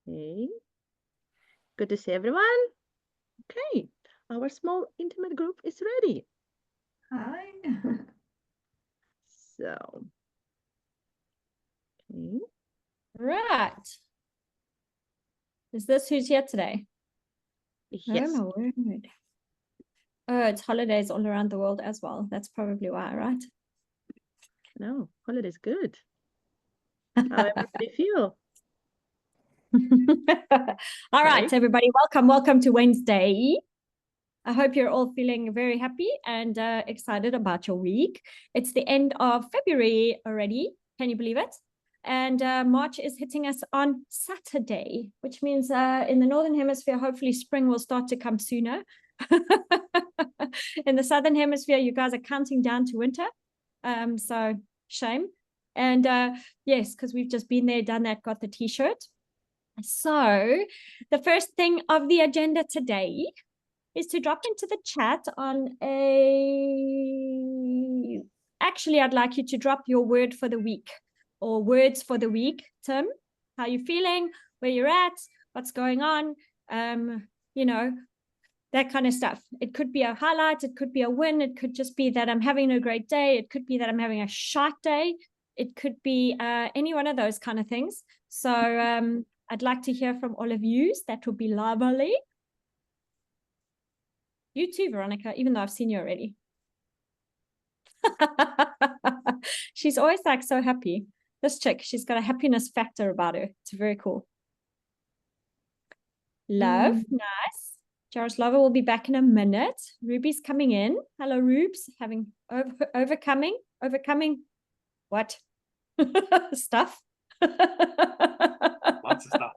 Okay. Good to see everyone. Okay. Our small intimate group is ready. Hi. So, okay. Right. Is this who's here today? Yes. Oh, my word. Oh, it's holidays all around the world as well. That's probably why, right? No, holiday's good. How everybody feel? All right, Right. everybody. Welcome to Wednesday. I hope you're all feeling very happy and excited about your week. It's the end of February already. Can you believe it? And March is hitting us on Saturday, which means in the Northern Hemisphere, hopefully spring will start to come sooner. In the Southern Hemisphere, you guys are counting down to winter. So shame. And yes, because we've just been there, done that, got the t-shirt. So the first thing of the agenda today is to drop into the chat on actually, I'd like you to drop your word for the week or words for the week. Tim, how you feeling, where you're at, what's going on, that kind of stuff. It could be a highlight, it could be a win, it could just be that I'm having a great day, it could be that I'm having a shite day, it could be any one of those kind of things. So I'd like to hear from all of you. That would be lovely. You too, Veronica, even though I've seen you already. She's always like so happy. This chick, she's got a happiness factor about her. It's very cool. Love, nice. Jaroslava will be back in a minute. Ruby's coming in. Hello, Rubes. Having overcoming what? Stuff. Lots of stuff.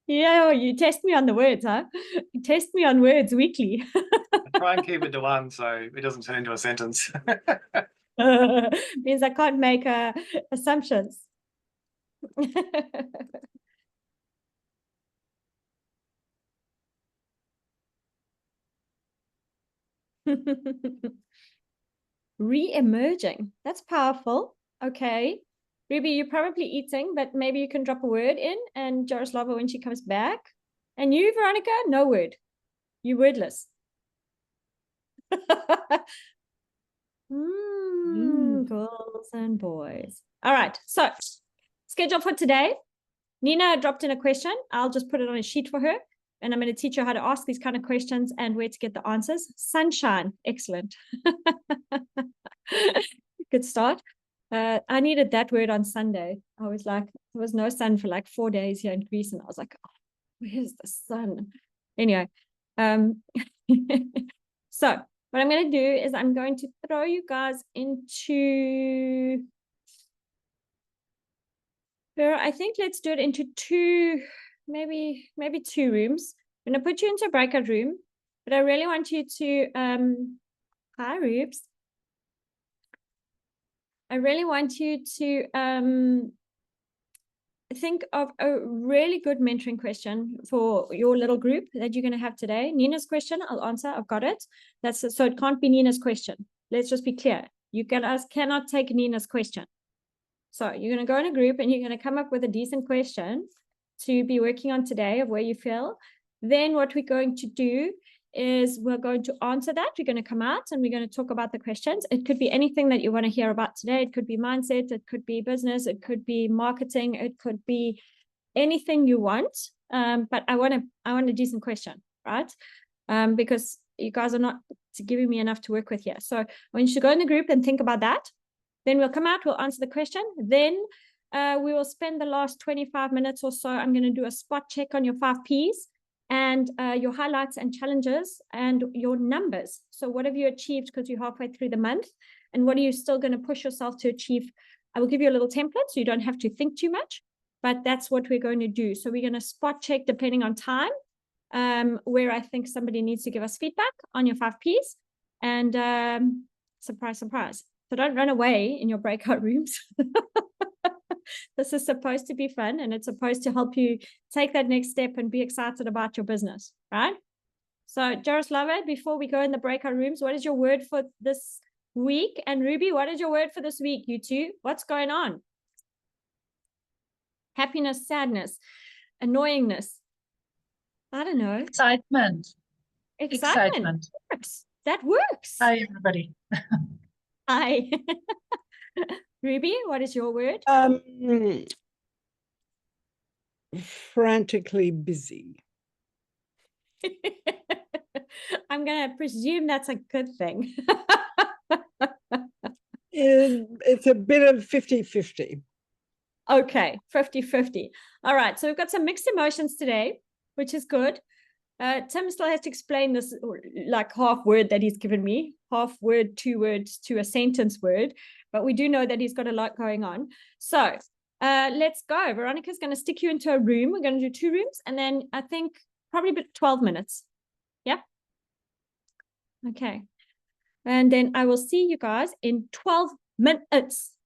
Yeah, you test me on the words, huh? You test me on words weekly. I try and keep it to one so it doesn't turn into a sentence. Means I can't make assumptions. Re-emerging. That's powerful. Okay. Ruby, you're probably eating, but maybe you can drop a word in and Jaroslava when she comes back. And you, Veronica, no word. You wordless. Girls and boys. All right. So schedule for today. Nina dropped in a question. I'll just put it on a sheet for her. And I'm going to teach her how to ask these kind of questions and where to get the answers. Sunshine. Excellent. Good start. I needed that word on Sunday. I was like, there was no sun for like 4 days here in Greece. And I was like, oh, where's the sun? Anyway. So what I'm going to do is I'm going to throw you guys into... I think let's do it into maybe 2 rooms. I'm going to put you into a breakout room, but I really want you to, hi, Rubes. I really want you to think of a really good mentoring question for your little group that you're going to have today. Nina's question, I'll answer. I've got it. So it can't be Nina's question. Let's just be clear. You guys cannot take Nina's question. So you're going to go in a group and you're going to come up with a decent question to be working on today of where you feel. Then what we're going to do is we're going to answer that. We're going to come out and we're going to talk about the questions. It could be anything that you want to hear about today. It could be mindset. It could be business. It could be marketing. It could be anything you want. But I want a decent question, right? Because you guys are not giving me enough to work with here. So I want you to go in the group and think about that. Then we'll come out, we'll answer the question. Then we will spend the last 25 minutes or so. I'm going to do a spot check on your 5 Ps and your highlights and challenges and your numbers. So what have you achieved because you're halfway through the month? And what are you still going to push yourself to achieve? I will give you a little template so you don't have to think too much, but that's what we're going to do. So we're going to spot check depending on time, where I think somebody needs to give us feedback on your 5 Ps. And surprise, surprise. So don't run away in your breakout rooms. This is supposed to be fun and it's supposed to help you take that next step and be excited about your business, right? So Jaroslava, before we go in the breakout rooms, what is your word for this week? And Ruby, what is your word for this week, you two? What's going on? Happiness, sadness, annoyingness. I don't know. Excitement. Excitement. Works. That works. Hi, everybody. Hi. Ruby, what is your word? Frantically busy. I'm going to presume that's a good thing. It's a bit of 50-50. Okay, 50-50. All right, so we've got some mixed emotions today, which is good. Tim still has to explain this like half word that he's given me, half word, 2 words to a sentence word, but we do know that he's got a lot going on. So let's go. Veronica's going to stick you into a room. We're going to do 2 rooms, and then I think probably 12 minutes. Yeah? Okay. And then I will see you guys in 12 minutes.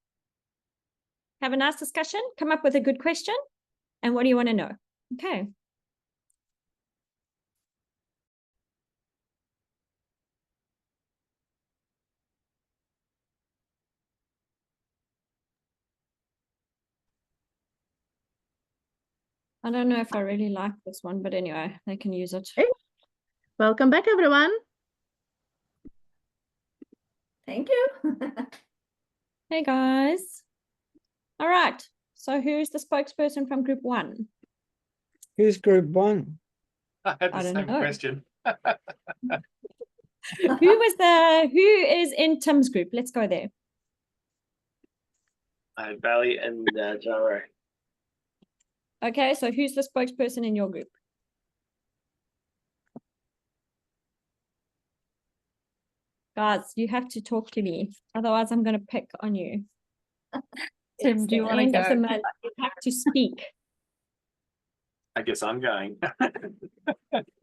Have a nice discussion. Come up with a good question. And what do you want to know? Okay. I don't know if I really like this one, but anyway, they can use it. Hey, welcome back, everyone. Thank you. Hey, guys. All right. So who's the spokesperson from group 1? Who's group 1? I had the I don't same know. question. Who is in Tim's group? Let's go there. Valley and Jaro. Okay, so who's the spokesperson in your group? Guys, you have to talk to me. Otherwise, I'm going to pick on you. Tim, do you want to End of the go? month, you have to speak. I guess I'm going.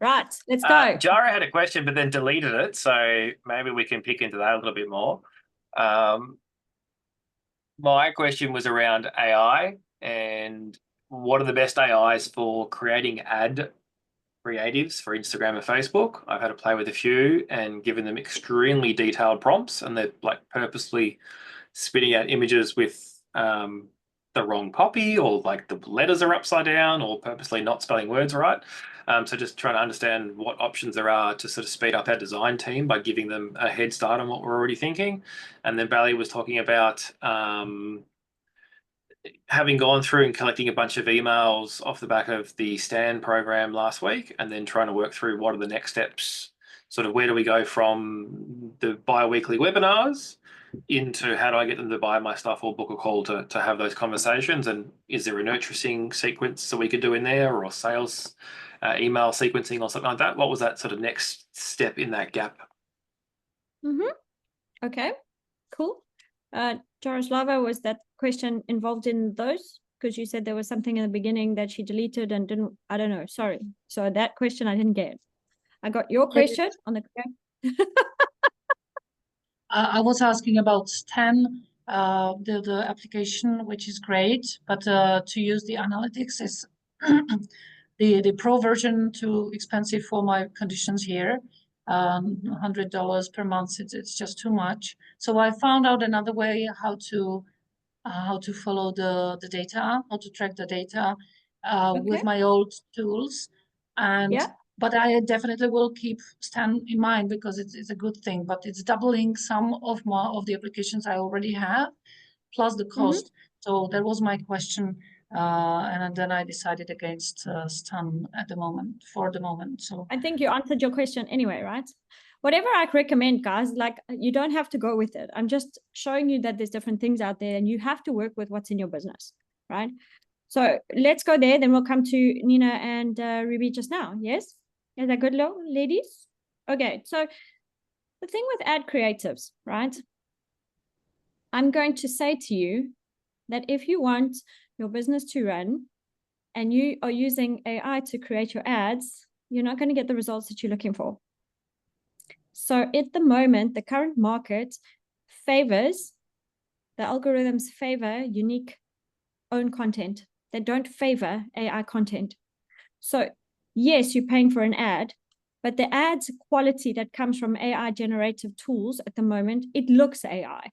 Right, let's go. Jara had a question, but then deleted it. So maybe we can pick into that a little bit more. My question was around AI and what are the best AIs for creating ad creatives for Instagram and Facebook. I've had to play with a few and given them extremely detailed prompts, and they're like purposely spitting out images with the wrong copy, or like the letters are upside down, or purposely not spelling words right. So just trying to understand what options there are to sort of speed up our design team by giving them a head start on what we're already thinking. And then Bailey was talking about having gone through and collecting a bunch of emails off the back of the Stan program last week, and then trying to work through what are the next steps, sort of where do we go from the bi-weekly webinars into how do I get them to buy my stuff or book a call to have those conversations, and is there a nurturing sequence that we could do in there, or sales email sequencing or something like that? What was that sort of next step in that gap? Okay, cool. Jaroslava, was that question involved in those? Because you said there was something in the beginning that she deleted and didn't, I don't know, sorry. So that question I didn't get. I got your question on the I was asking about Stan, the application, which is great, but to use the analytics is the pro version too expensive for my conditions here. $100 per month, it's just too much. So I found out another way how to follow the data, how to track the data with my old tools. And but I definitely will keep Stan in mind because it's a good thing, but it's doubling some of the applications I already have, plus the cost. So that was my question. And then I decided against Stan for the moment. So I think you answered your question anyway, right? Whatever I recommend, guys, like you don't have to go with it. I'm just showing you that there's different things out there and you have to work with what's in your business, right? So let's go there. Then we'll come to Nina and Ruby just now. Yes? Is that good, ladies? Okay. So the thing with ad creatives, right? I'm going to say to you that if you want your business to run and you are using AI to create your ads, you're not going to get the results that you're looking for. So at the moment, the current market favors, the algorithms favor unique own content. They don't favor AI content. So yes, you're paying for an ad, but the ads quality that comes from AI generative tools at the moment, it looks AI,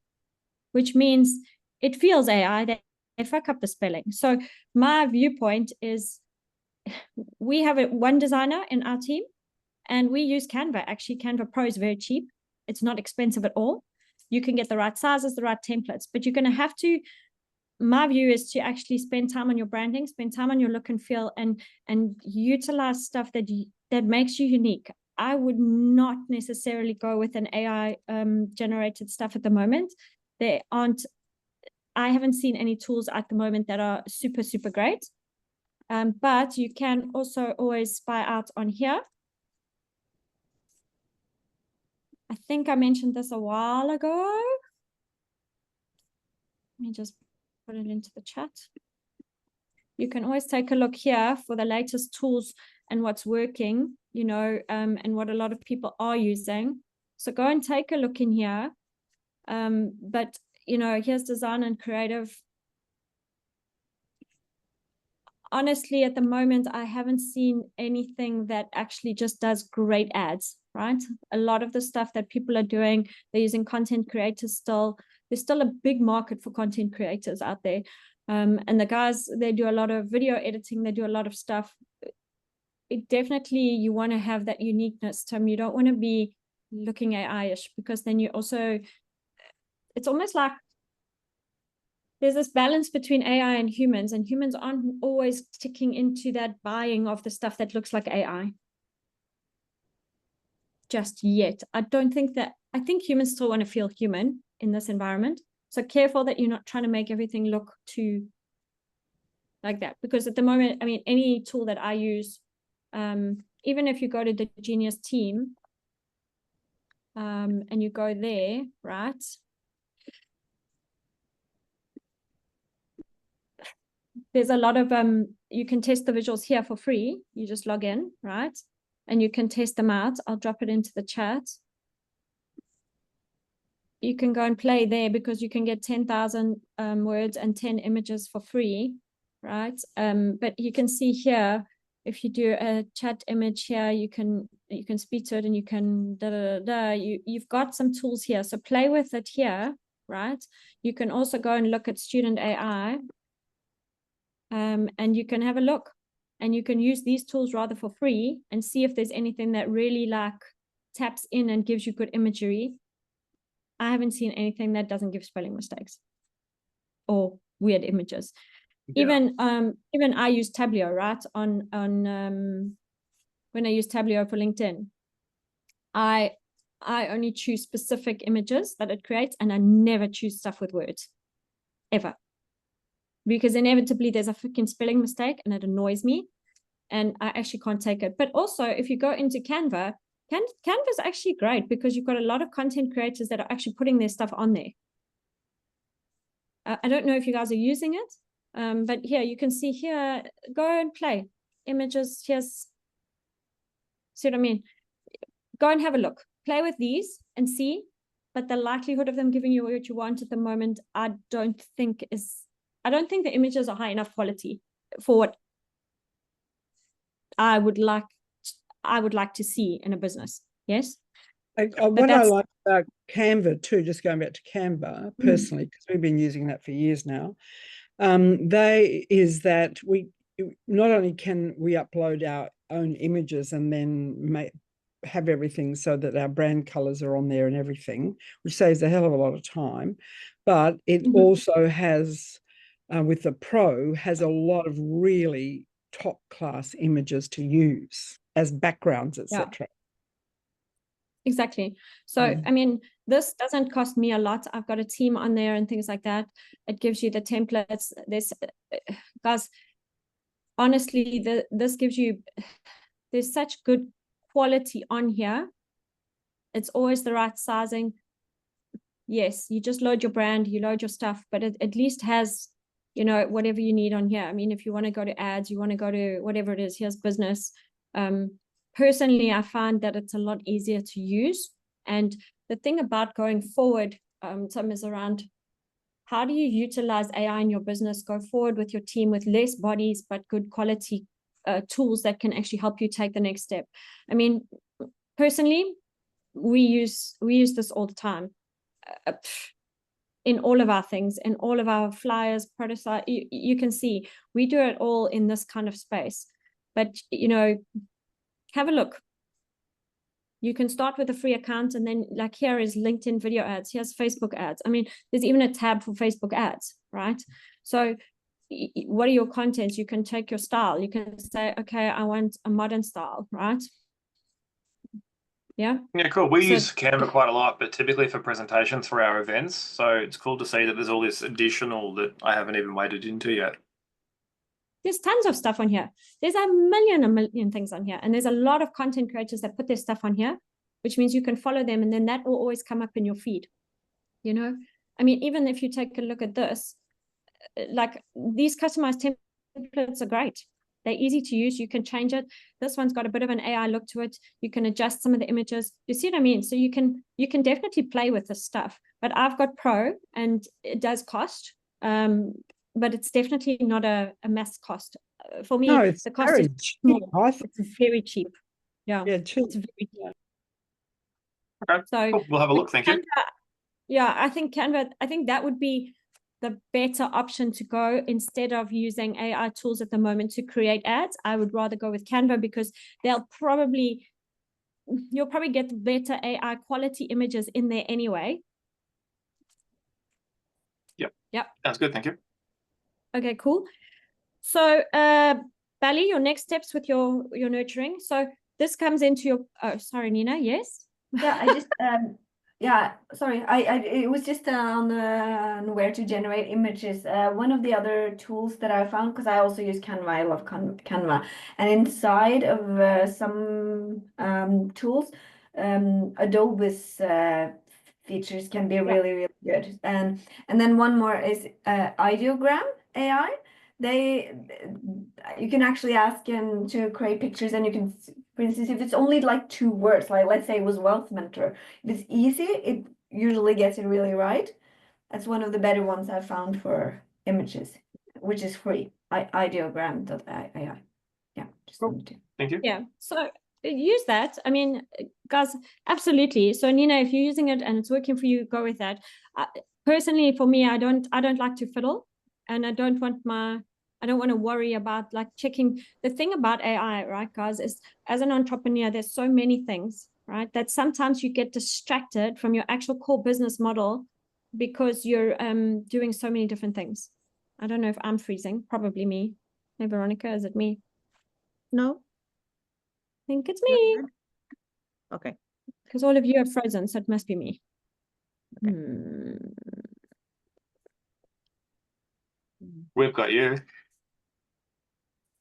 which means it feels AI. They fuck up the spelling. So my viewpoint is we have one designer in our team and we use Canva. Actually, Canva Pro is very cheap. It's not expensive at all. You can get the right sizes, the right templates, but you're going to have to, my view is to actually spend time on your branding, spend time on your look and feel, and utilize stuff that makes you unique. I would not necessarily go with an AI generated stuff at the moment. There aren't, I haven't seen any tools at the moment that are super, super great. But you can also always spy out on here. I think I mentioned this a while ago. Let me just put it into the chat. You can always take a look here for the latest tools and what's working, you know, and what a lot of people are using. So go and take a look in here. But, you know, here's design and creative. Honestly, at the moment, I haven't seen anything that actually just does great ads, right? A lot of the stuff that people are doing, they're using content creators still. There's still a big market for content creators out there. And the guys, they do a lot of video editing. They do a lot of stuff. It definitely, you want to have that uniqueness, Tim. You don't want to be looking AI-ish, because then you also, it's almost like there's this balance between AI and humans aren't always ticking into that buying of the stuff that looks like AI just yet. I think humans still want to feel human in this environment. So careful that you're not trying to make everything look too like that, because at the moment, I mean, any tool that I use, even if you go to the Genius team, and you go there, right? There's a lot of, you can test the visuals here for free. You just log in, right? And you can test them out. I'll drop it into the chat. You can go and play there because you can get 10,000 words and 10 images for free, right? But you can see here, if you do a chat image here, you can speak to it and you can you've got some tools here. So play with it here, right? You can also go and look at student AI. And you can have a look, and you can use these tools rather for free and see if there's anything that really like taps in and gives you good imagery. I haven't seen anything that doesn't give spelling mistakes or weird images. Yeah. Even I use Tableau, right? On when I use Tableau for LinkedIn, I only choose specific images that it creates, and I never choose stuff with words, ever. Because inevitably there's a freaking spelling mistake and it annoys me and I actually can't take it. But also, if you go into Canva, Canva is actually great because you've got a lot of content creators that are actually putting their stuff on there. I don't know if you guys are using it, but here you can see here, go and play images. Here's, see what I mean? Go and have a look, play with these and see. But the likelihood of them giving you what you want at the moment, I don't think the images are high enough quality for what I would like to see in a business. Yes. What I like about Canva too, just going back to Canva personally, because we've been using that for years now, is that we not only can we upload our own images and then have everything so that our brand colors are on there and everything, which saves a hell of a lot of time, but it also has, with the Pro, has a lot of really top class images to use as backgrounds, etc. Yeah. Exactly. So, I mean, this doesn't cost me a lot. I've got a team on there and things like that. It gives you the templates. Guys, honestly, this gives you, there's such good quality on here. It's always the right sizing. Yes, you just load your brand, you load your stuff, but it at least has, you know, whatever you need on here. I mean, if you want to go to ads, you want to go to whatever it is, here's business. Personally, I find that it's a lot easier to use. And the thing about going forward, Tim, is around how do you utilize AI in your business, go forward with your team with less bodies, but good quality tools that can actually help you take the next step. I mean, personally, we use this all the time. in all of our things, in all of our flyers, prototype. You can see we do it all in this kind of space. But, you know, have a look. You can start with a free account, and then like here is LinkedIn video ads. Here's Facebook ads. I mean, there's even a tab for Facebook ads, right? So what are your contents? You can take your style. You can say, okay, I want a modern style, right? Yeah. Yeah, cool. We So- use Canva quite a lot, but typically for presentations for our events. So it's cool to see that there's all this additional that I haven't even waded into yet. There's tons of stuff on here. There's a million things on here. And there's a lot of content creators that put their stuff on here, which means you can follow them, and then that will always come up in your feed. You know, I mean, even if you take a look at this, like these customized templates are great. They're easy to use. You can change it. This one's got a bit of an AI look to it. You can adjust some of the images. You see what I mean? So you can definitely play with this stuff. But I've got Pro, and it does cost. But it's definitely not a mass cost. For me, No, it's the cost very is cheap, small. I think. It's very cheap. Yeah, Yeah, cheap. it's very cheap. Okay, So cool. We'll have a look. Thank you. Canva, yeah, I think Canva, I think that would be the better option to go instead of using AI tools at the moment to create ads. I would rather go with Canva, because you'll probably get better AI quality images in there anyway. Yep. Sounds good. Thank you. Okay, cool. So, Bally, your next steps with your nurturing. So this comes into your, oh, sorry, Nina, yes? Yeah, I just yeah, sorry. I it was just on where to generate images. One of the other tools that I found, because I also use Canva. I love Canva, and inside of some tools, Adobe's features can be really good. And then one more is Ideogram AI. You can actually ask him to create pictures, and you can, for instance, if it's only like 2 words, like let's say it was wealth mentor, if it's easy, it usually gets it really right. That's one of the better ones I found for images, which is free. Ideogram.ai. Yeah, just Cool. wanted to. Thank you. Yeah, so use that. I mean, guys, absolutely. So Nina, if you're using it and it's working for you, go with that. Personally, for me, I don't like to fiddle, and I don't want to worry about like checking. The thing about AI, right, guys, is as an entrepreneur, there's so many things, right, that sometimes you get distracted from your actual core business model because you're doing so many different things. I don't know if I'm freezing, probably me. Hey, Veronica, is it me? No? I think it's me, Okay. because all of you are frozen, so it must be me. Okay. We've got you.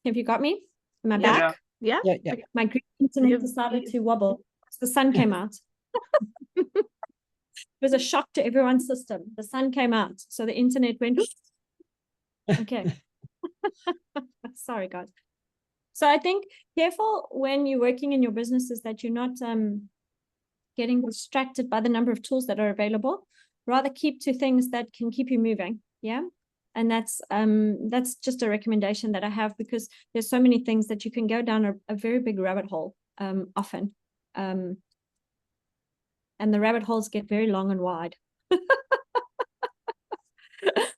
Have you got me? Am I Yeah. back? Yeah? Yeah, yeah. My Greek internet You've- decided to wobble. The sun came out. It was a shock to everyone's system. The sun came out, so the internet went. Okay. Sorry, guys. So I think careful when you're working in your businesses that you're not getting distracted by the number of tools that are available. Rather keep to things that can keep you moving. Yeah. And that's just a recommendation that I have, because there's so many things that you can go down a very big rabbit hole often. And the rabbit holes get very long and wide.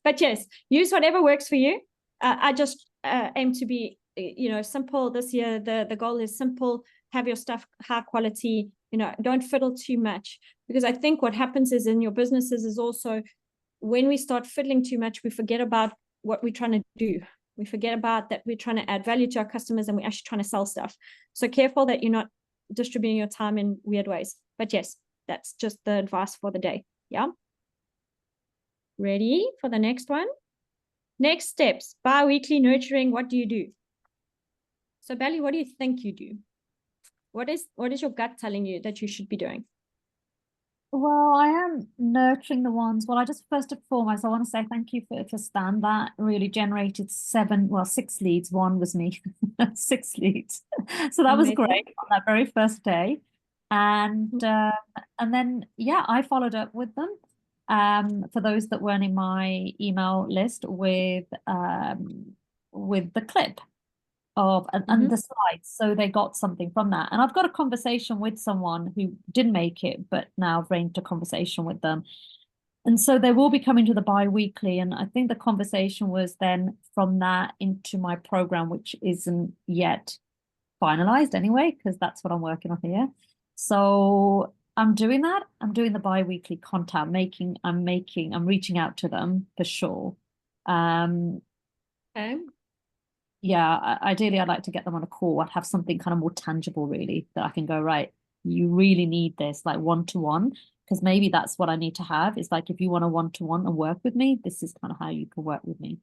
But yes, use whatever works for you. I just aim to be, simple this year. The goal is simple, have your stuff high quality, don't fiddle too much, because I think what happens is in your businesses is also when we start fiddling too much, we forget about what we're trying to do. We forget about that we're trying to add value to our customers, and we're actually trying to sell stuff. So careful that you're not distributing your time in weird ways. But yes, that's just the advice for the day. Yeah. Ready for the next one? Next steps, bi-weekly nurturing. What do you do? So Bally, what do you think you do? What is your gut telling you that you should be doing? Well, I am nurturing the ones. Well, I just first and foremost, I want to say thank you for Stan. That really generated 6 leads. One was me, 6 leads. So that was Amazing. great on that very first day. And then, yeah, I followed up with them. For those that weren't in my email list with the clip of and the slides, so they got something from that. And I've got a conversation with someone who didn't make it, but now I've arranged a conversation with them, And so they will be coming to the bi-weekly. And I think the conversation was then from that into my program, which isn't yet finalized anyway, because that's what I'm working on here. So I'm doing that. I'm doing the bi-weekly contact, I'm reaching out to them for sure. Okay. Yeah, ideally I'd like to get them on a call. I'd have something kind of more tangible, really, that I can go, right, you really need this, like one-to-one, because maybe that's what I need to have. It's like, if you want a one-to-one and work with me, this is kind of how you can work with me.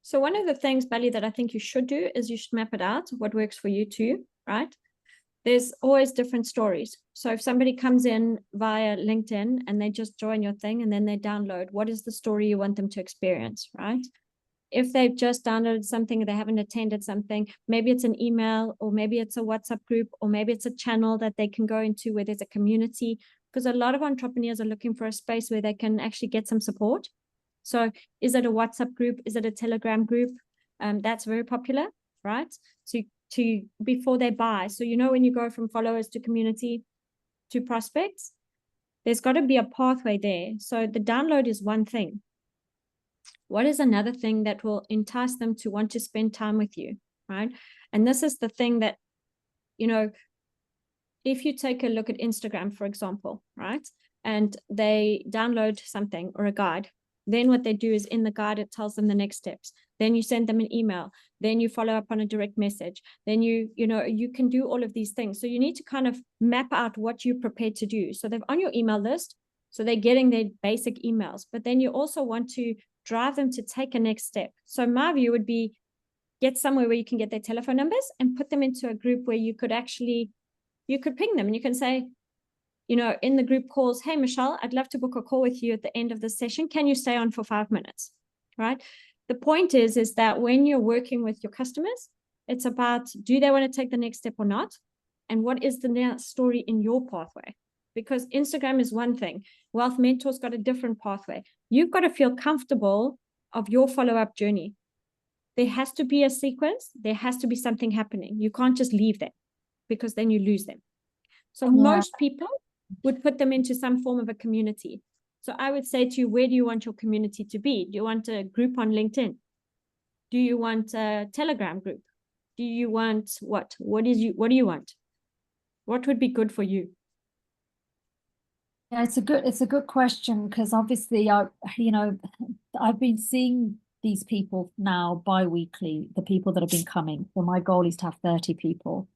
So one of the things, Bally, that I think you should do is you should map it out, what works for you too, right? There's always different stories. So if somebody comes in via LinkedIn and they just join your thing and then they download, what is the story you want them to experience, right? If they've just downloaded something, they haven't attended something, maybe it's an email, or maybe it's a WhatsApp group, or maybe it's a channel that they can go into where there's a community, because a lot of entrepreneurs are looking for a space where they can actually get some support. So is it a WhatsApp group? Is it a Telegram group? That's very popular, right? To before they buy. So, you know, when you go from followers to community to prospects, there's got to be a pathway there. So the download is one thing. What is another thing that will entice them to want to spend time with you, right? And this is the thing that, you know, if you take a look at Instagram, for example, right, and they download something or a guide, then what they do is in the guide, it tells them the next steps. Then you send them an email. Then you follow up on a direct message. Then you can do all of these things. So you need to kind of map out what you're prepared to do. So they're on your email list. So they're getting their basic emails, but then you also want to drive them to take a next step. So my view would be get somewhere where you can get their telephone numbers and put them into a group where you could ping them and you can say, you know, in the group calls, hey, Michelle, I'd love to book a call with you at the end of the session. Can you stay on for 5 minutes, right? The point is that when you're working with your customers, it's about, do they want to take the next step or not? And what is the next story in your pathway? Because Instagram is one thing. Wealth Mentor's got a different pathway. You've got to feel comfortable of your follow-up journey. There has to be a sequence. There has to be something happening. You can't just leave them, because then you lose them. So most people would put them into some form of a community. So I would say to you, where do you want your community to be? Do you want a group on LinkedIn? Do you want a Telegram group? Do you want what? What do you want? What would be good for you? Yeah, it's a good question, because obviously I've been seeing these people now bi-weekly, the people that have been coming. So my goal is to have 30 people.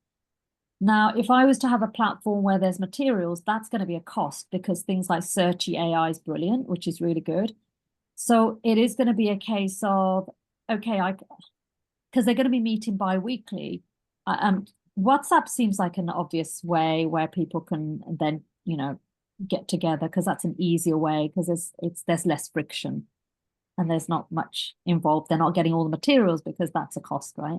Now, if I was to have a platform where there's materials, that's going to be a cost, because things like Searchy AI is brilliant, which is really good. So it is going to be a case of, okay, because they're going to be meeting bi-weekly. WhatsApp seems like an obvious way where people can then, get together, because that's an easier way, because there's less friction and there's not much involved. They're not getting all the materials, because that's a cost, right?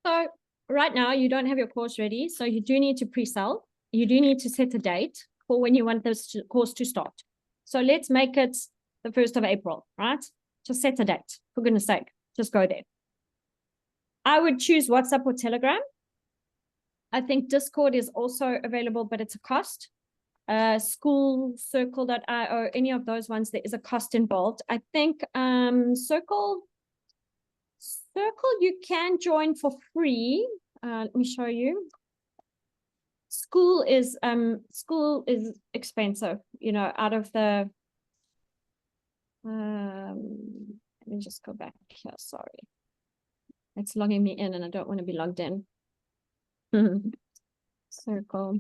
So right now you don't have your course ready, so you do need to pre-sell. You do need to set a date for when you want this course to start. So let's make it the 1st of April, right? Just set a date, for goodness sake. Just go there. I would choose WhatsApp or Telegram. I think Discord is also available, but it's a cost. School, Circle.io, any of those ones, there is a cost involved. I think Circle you can join for free. Let me show you. School is expensive, out of the let me just go back here. Sorry. It's logging me in and I don't want to be logged in. Circle.io.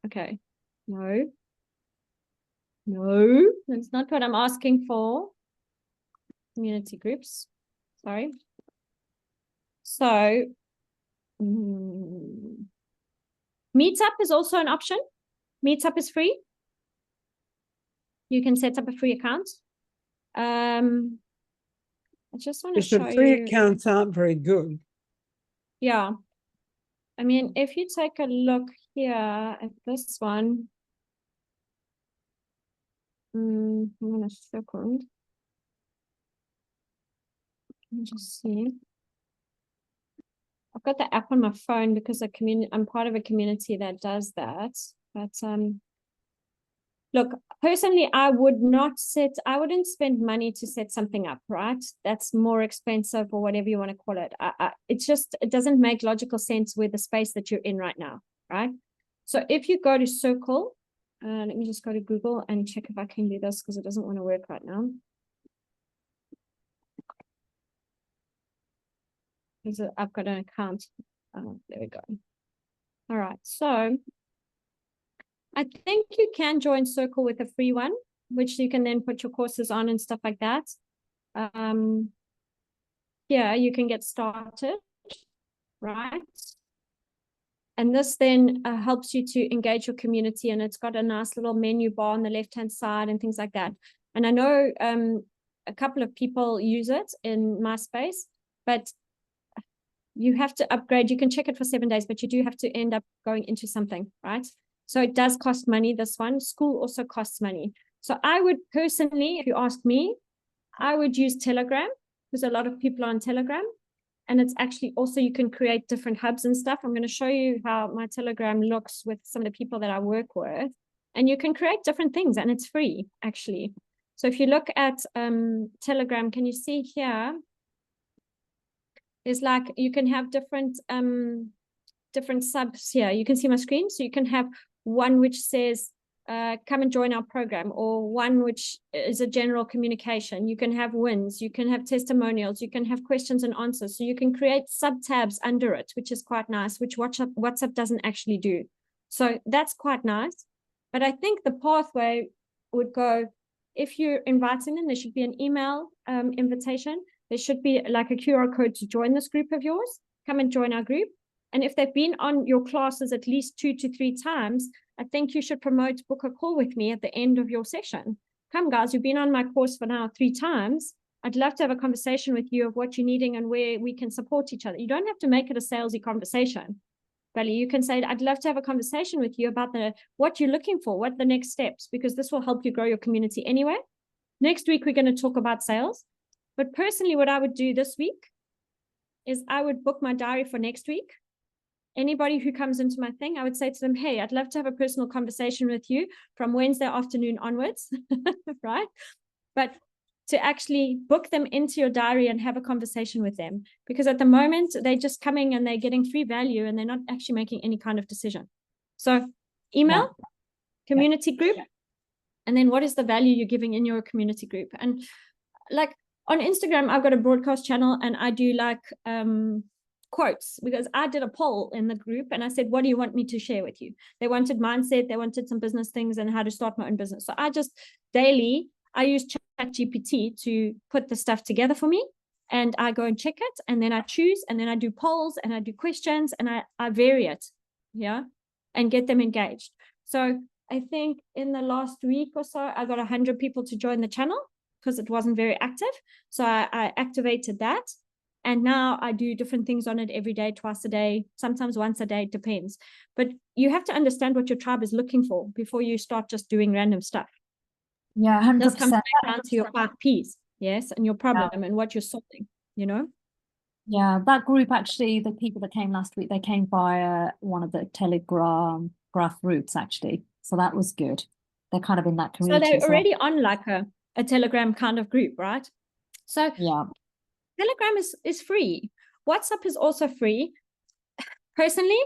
Okay. No, that's not what I'm asking for. Community groups. Sorry. So Meetup is also an option. Meetup is free. You can set up a free account. I just want to show you. The free accounts aren't very good. Yeah. I mean, if you take a look here at this one. Hang on a second. Let me just see. I've got the app on my phone because I'm part of a community that does that. But look, personally, I wouldn't spend money to set something up, right? That's more expensive or whatever you want to call it. It doesn't make logical sense with the space that you're in right now, right? So if you go to Circle, let me just go to Google and check if I can do this because it doesn't want to work right now. I've got an account. There we go. All right, so I think you can join Circle with a free one, which you can then put your courses on and stuff like that. Yeah, you can get started, right? And this then helps you to engage your community, and it's got a nice little menu bar on the left-hand side and things like that. And I know a couple of people use it in my space, but you have to upgrade. You can check it for 7 days, but you do have to end up going into something, right? So it does cost money, this one. School also costs money. So I would personally, if you ask me, I would use Telegram, because a lot of people are on Telegram. And it's actually also, you can create different hubs and stuff. I'm going to show you how my Telegram looks with some of the people that I work with. And you can create different things, and it's free, actually. So if you look at Telegram, can you see here? Is like you can have different subs here. You can see my screen. So you can have one which says come and join our program, or one which is a general communication. You can have wins, you can have testimonials, you can have questions and answers. So you can create sub tabs under it, which is quite nice, which WhatsApp doesn't actually do. So that's quite nice. But I think the pathway would go, if you're inviting them, there should be an email invitation. There should be like a QR code to join this group of yours. Come and join our group. And if they've been on your classes at least 2 to 3 times, I think you should book a call with me at the end of your session. Come, guys, you've been on my course for now 3 times. I'd love to have a conversation with you of what you're needing and where we can support each other. You don't have to make it a salesy conversation. But you can say, I'd love to have a conversation with you about what you're looking for, what the next steps, because this will help you grow your community anyway. Next week, we're going to talk about sales. But personally, what I would do this week is I would book my diary for next week. Anybody who comes into my thing, I would say to them, hey, I'd love to have a personal conversation with you from Wednesday afternoon onwards, right? But to actually book them into your diary and have a conversation with them. Because at the moment, they're just coming and they're getting free value and they're not actually making any kind of decision. So email, community group, and then what is the value you're giving in your community group? And like on Instagram, I've got a broadcast channel and I do like quotes, because I did a poll in the group and I said, what do you want me to share with you? They wanted mindset, they wanted some business things and how to start my own business. So I just daily, I use ChatGPT to put the stuff together for me, and I go and check it, and then I choose, and then I do polls and I do questions, and I vary it, yeah, and get them engaged. So I think in the last week or so, I got 100 people to join the channel because it wasn't very active. So I activated that. And now I do different things on it every day, twice a day, sometimes once a day, it depends. But you have to understand what your tribe is looking for before you start just doing random stuff. Yeah, 100%. This comes down to your 5 Ps, yes, and your problem and what you're solving, you know? Yeah, that group actually, the people that came last week, they came via one of the Telegram graph routes actually. So that was good. They're kind of in that community. So they're already on like a Telegram kind of group, right? So yeah, Telegram is free. WhatsApp is also free. Personally,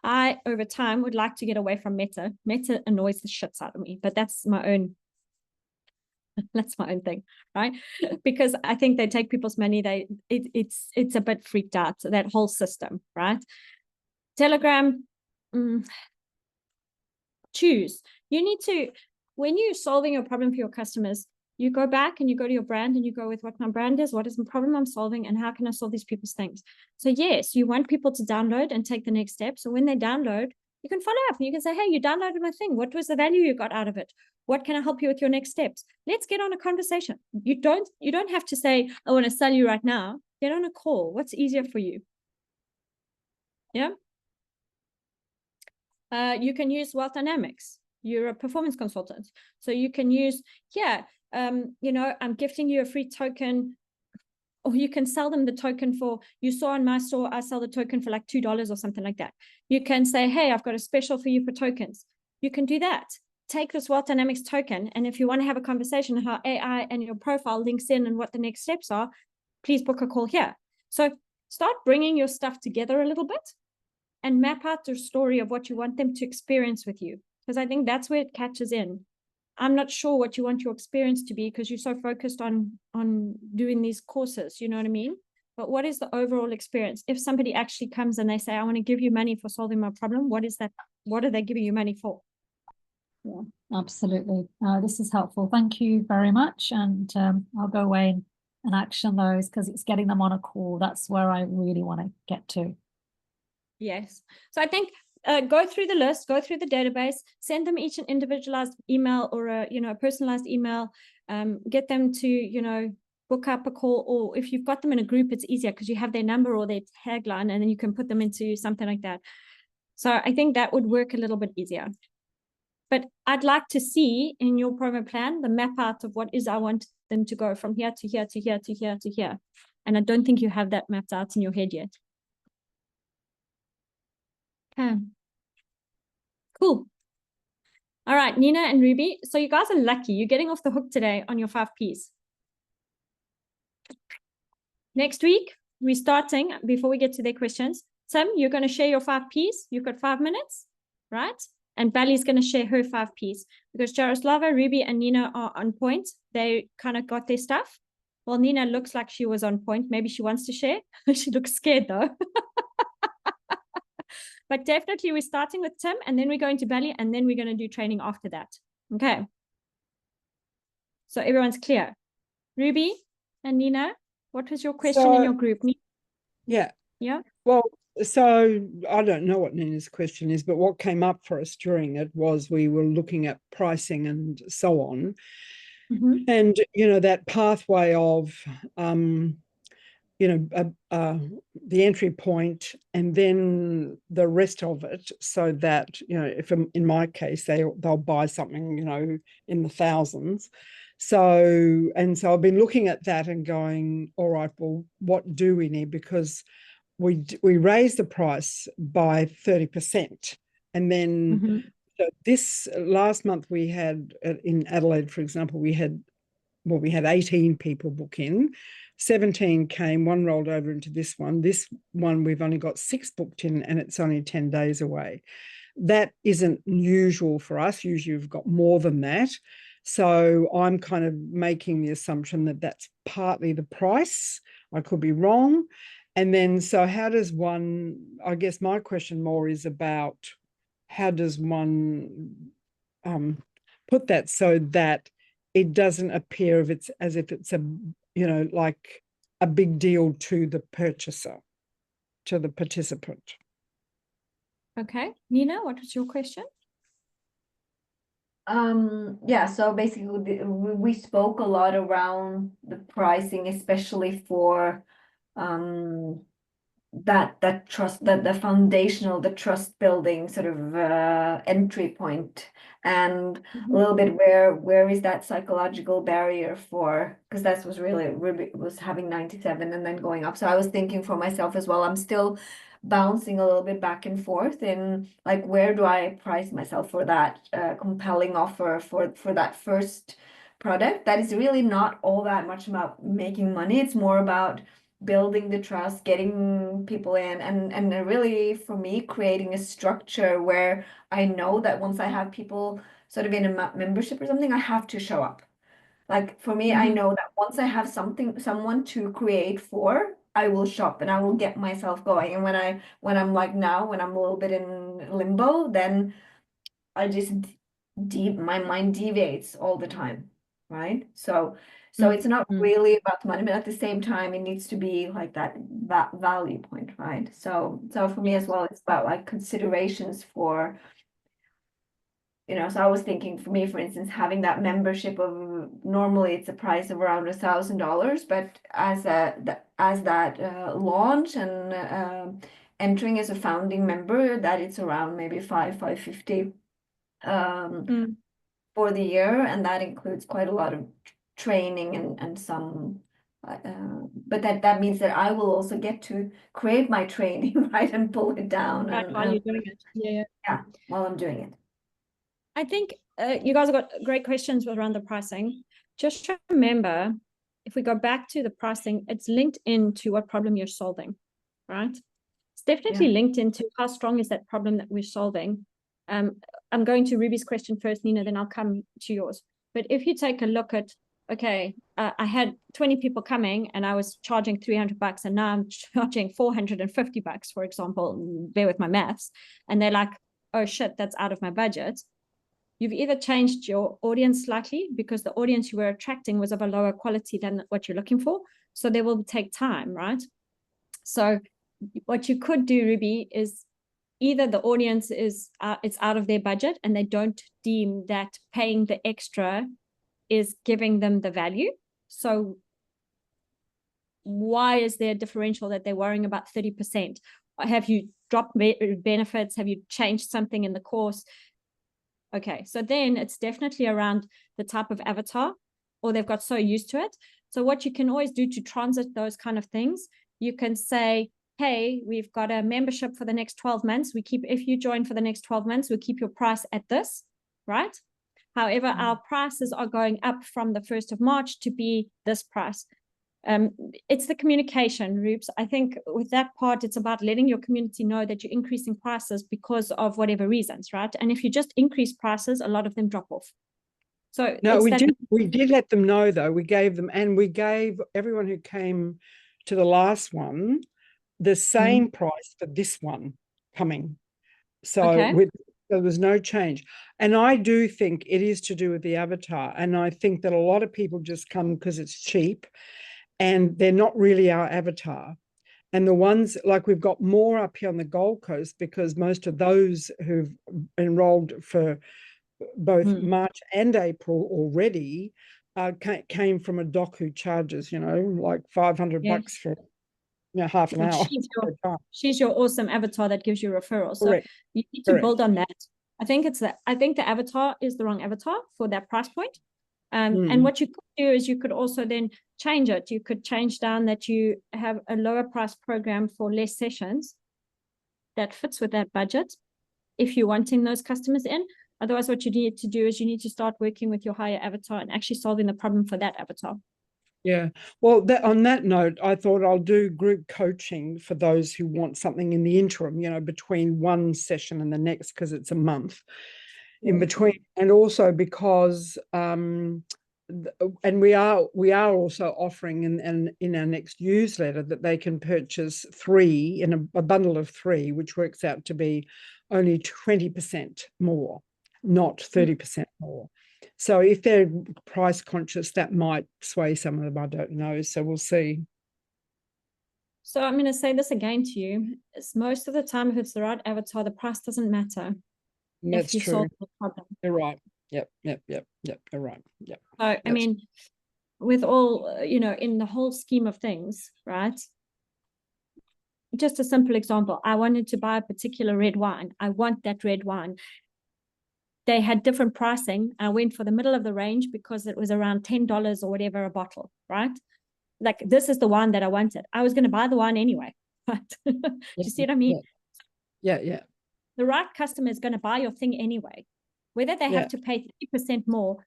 I, over time, would like to get away from Meta. Meta annoys the shits out of me, but that's my own thing, right? Because I think they take people's money. It's a bit freaked out, that whole system, right? Telegram, choose. You need to, when you're solving your problem for your customers, you go back and you go to your brand and you go with what my brand is, what is the problem I'm solving, and how can I solve these people's things? So yes, you want people to download and take the next step. So when they download, you can follow up and you can say, hey, you downloaded my thing. What was the value you got out of it? What can I help you with your next steps? Let's get on a conversation. You don't have to say, I want to sell you right now. Get on a call. What's easier for you? Yeah. You can use Wealth Dynamics. You're a performance consultant. So you can use, I'm gifting you a free token or you can sell them the token for, you saw in my store, I sell the token for like $2 or something like that. You can say, hey, I've got a special for you for tokens. You can do that. Take this Wealth Dynamics token. And if you want to have a conversation on how AI and your profile links in and what the next steps are, please book a call here. So start bringing your stuff together a little bit and map out your story of what you want them to experience with you. Because I think that's where it catches in. I'm not sure what you want your experience to be because you're so focused on doing these courses, you know what I mean? But what is the overall experience? If somebody actually comes and they say, I want to give you money for solving my problem, what is that? What are they giving you money for? Yeah, absolutely. This is helpful. Thank you very much. And I'll go away and action those because it's getting them on a call. That's where I really want to get to. Yes. So I think go through the list, go through the database, send them each an individualized email or a personalized email. Get them to book up a call, or if you've got them in a group, it's easier because you have their number or their tagline, and then you can put them into something like that. So I think that would work a little bit easier. But I'd like to see in your promo plan the map out of what is I want them to go from here to here to here to here to here. And I don't think you have that mapped out in your head yet. Okay. Cool. All right, Nina and Ruby. So you guys are lucky. You're getting off the hook today on your 5 Ps. Next week, we're starting, before we get to their questions, Tim, you're going to share your 5 Ps. You've got 5 minutes, right? And Bally's going to share her 5 Ps because Jaroslava, Ruby, and Nina are on point. They kind of got their stuff. Well, Nina looks like she was on point. Maybe she wants to share. She looks scared though. But definitely we're starting with Tim, and then we're going to Bally, and then we're going to do training after that. Okay. So everyone's clear. Ruby and Nina, what was your question in your group? Yeah. Yeah. Well, so I don't know what Nina's question is, but what came up for us during it was we were looking at pricing and so on. Mm-hmm. And, that pathway of, the entry point and then the rest of it, so that, if in my case, they'll buy something, in the thousands. So I've been looking at that and going, all right, well, what do we need? Because we raised the price by 30%. And then so this last month we had in Adelaide, for example, we had 18 people book in. 17 came, 1 rolled over into this one. This one, we've only got 6 booked in, and it's only 10 days away. That isn't usual for us. Usually we've got more than that. So I'm kind of making the assumption that that's partly the price. I could be wrong. And then, so how does one, I guess my question more is about how does one put that so that it doesn't appear as if it's a, like a big deal to the purchaser, to the participant. Okay. Nina, what was your question? Yeah, so basically we spoke a lot around the pricing, especially for that trust, that the foundational, the trust building sort of entry point, and a little bit where is that psychological barrier for, because that was really was having 97 and then going up. So I was thinking for myself as well, I'm still bouncing a little bit back and forth in like, where do I price myself for that compelling offer for that first product that is really not all that much about making money. It's more about building the trust, getting people in, and really, for me, creating a structure where I know that once I have people sort of in a membership or something, I have to show up. Like for me, I know that once I have someone to create for, I will shop and I will get myself going. And when I'm like now, when I'm a little bit in limbo, then I just my mind deviates all the time, right? So it's not really about the money, but at the same time, it needs to be like that value point, right? So for me as well, it's about like considerations for, so I was thinking, for me, for instance, having that membership of, normally it's a price of around $1,000, but as that launch and entering as a founding member, that it's around maybe $550 for the year, and that includes quite a lot of training and some But that means that I will also get to create my training, right, and pull it down Right, while you're doing it. yeah, while I'm doing it. I think you guys have got great questions around the pricing. Just remember, if we go back to the pricing, it's linked into what problem you're solving, right? It's definitely linked into how strong is that problem that we're solving. I'm going to Ruby's question first, Nina, then I'll come to yours. But if you take a look at, okay, I had 20 people coming and I was charging $300 and now I'm charging $450, for example, bear with my maths. And they're like, oh shit, that's out of my budget. You've either changed your audience slightly because the audience you were attracting was of a lower quality than what you're looking for. So they will take time, right? So what you could do, Ruby, is either the audience is it's out of their budget and they don't deem that paying the extra is giving them the value. So why is there a differential that they're worrying about 30%? Have you dropped benefits? Have you changed something in the course? Okay, so then it's definitely around the type of avatar, or they've got so used to it. So what you can always do to transit those kind of things, you can say, hey, we've got a membership for the next 12 months. If you join for the next 12 months, we'll keep your price at this, right? However, our prices are going up from the 1st of March to be this price. It's the communication, Rubes. I think with that part, it's about letting your community know that you're increasing prices because of whatever reasons, right? And if you just increase prices, a lot of them drop off. So no, we did let them know though. We gave everyone who came to the last one the same price for this one coming. So there was no change. And I do think it is to do with the avatar. And I think that a lot of people just come because it's cheap and they're not really our avatar. And the ones, like we've got more up here on the Gold Coast because most of those who've enrolled for both March and April already came from a doc who charges, like $500 for half an hour. She's your awesome avatar that gives you referrals. So Correct. You need to build on that. I think the avatar is the wrong avatar for that price point. And what you could do is you could also then change it. You could change down that you have a lower price program for less sessions that fits with that budget if you're wanting those customers in. Otherwise, what you need to do is you need to start working with your higher avatar and actually solving the problem for that avatar. Yeah. Well, on that note, I thought I'll do group coaching for those who want something in the interim, between one session and the next, because it's a month in between. And also because and we are also offering in our next newsletter that they can purchase 3 in a bundle of 3, which works out to be only 20% more, not 30% more. So if they're price conscious, that might sway some of them. I don't know. So we'll see. So I'm going to say this again to you. It's most of the time, if it's the right avatar, the price doesn't matter. That's true. Solve the problem. You're right. Yep. You're right. Yep. So, I mean, with all, in the whole scheme of things, right? Just a simple example. I wanted to buy a particular red wine. I want that red wine. They had different pricing. I went for the middle of the range because it was around $10 or whatever a bottle, right? Like, this is the wine that I wanted. I was going to buy the wine anyway. Right? Do you see what I mean? Yeah. The right customer is going to buy your thing anyway. Whether they have to pay 30% more.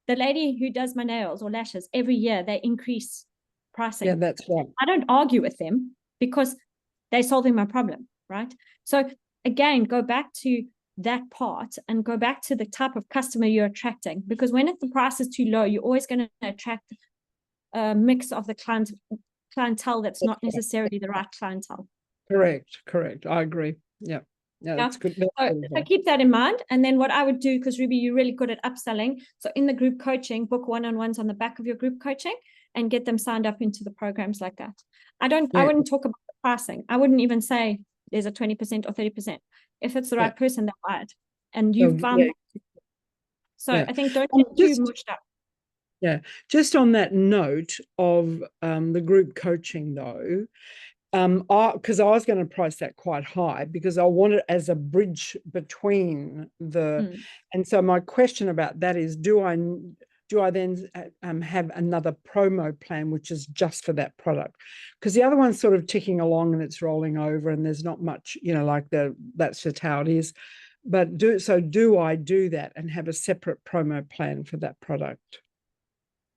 The lady who does my nails or lashes, every year they increase pricing. Yeah, that's right. I don't argue with them because they're solving my problem, right? So again, go back to that part and go back to the type of customer you're attracting, because when the price is too low, you're always going to attract a mix of the clientele that's not necessarily the right clientele. Correct. I agree. Yeah, that's good. So keep that in mind. And then what I would do, because Ruby, you're really good at upselling. So in the group coaching, book one-on-ones on the back of your group coaching and get them signed up into the programs like that. I wouldn't talk about the pricing. I wouldn't even say there's a 20% or 30%. If it's the right person, they'll buy it. And you found that. So I think don't get too mushed up. Yeah. Just on that note of the group coaching though, because I was going to price that quite high because I want it as a bridge between and so my question about that is, do do I then have another promo plan, which is just for that product? Because the other one's sort of ticking along and it's rolling over and there's not much, you know, like that's just how it is. But do I do that and have a separate promo plan for that product?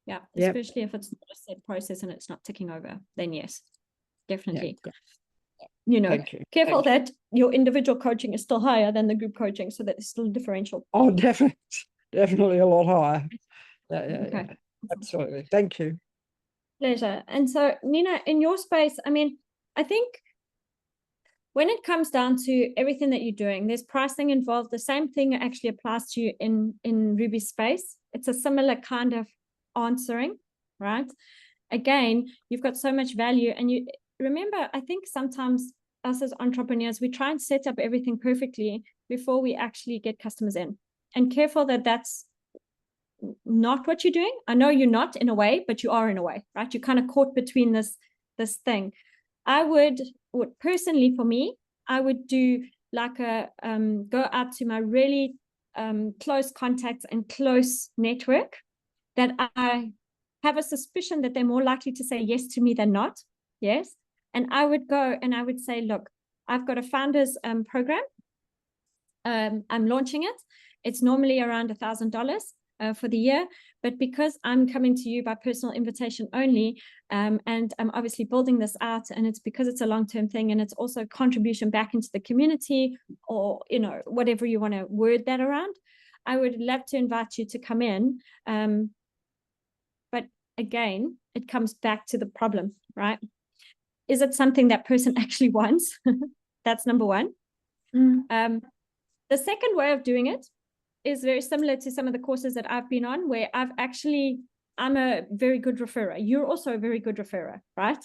Yeah, Yep. especially if it's not a set process and it's not ticking over, then yes, definitely. Yeah. You know, Thank you. careful that your individual coaching is still higher than the group coaching, so that there's still a differential. Oh, definitely a lot higher. Yeah, Okay. yeah, absolutely. Thank you. Pleasure. And so, Nina, in your space, I mean, I think when it comes down to everything that you're doing, there's pricing involved. The same thing actually applies to you in Ruby's space. It's a similar kind of answering, right? Again, you've got so much value, and you remember, I think sometimes us as entrepreneurs, we try and set up everything perfectly before we actually get customers in, and careful that that's not what you're doing. I know you're not in a way, but you are in a way, right? You're kind of caught between this thing. I would personally, for me, I would do like a go out to my really close contacts and close network that I have a suspicion that they're more likely to say yes to me than not. Yes. And I would go and I would say, look, I've got a founders program. I'm launching it. It's normally around $1,000 for the year, but because I'm coming to you by personal invitation only, and I'm obviously building this out, and it's because it's a long-term thing, and it's also contribution back into the community, or you know, whatever you want to word that around, I would love to invite you to come in. But again, it comes back to the problem, right? Is it something that person actually wants? That's number one. The second way of doing it is very similar to some of the courses that I've been on, where I'm a very good referrer. You're also a very good referrer, right?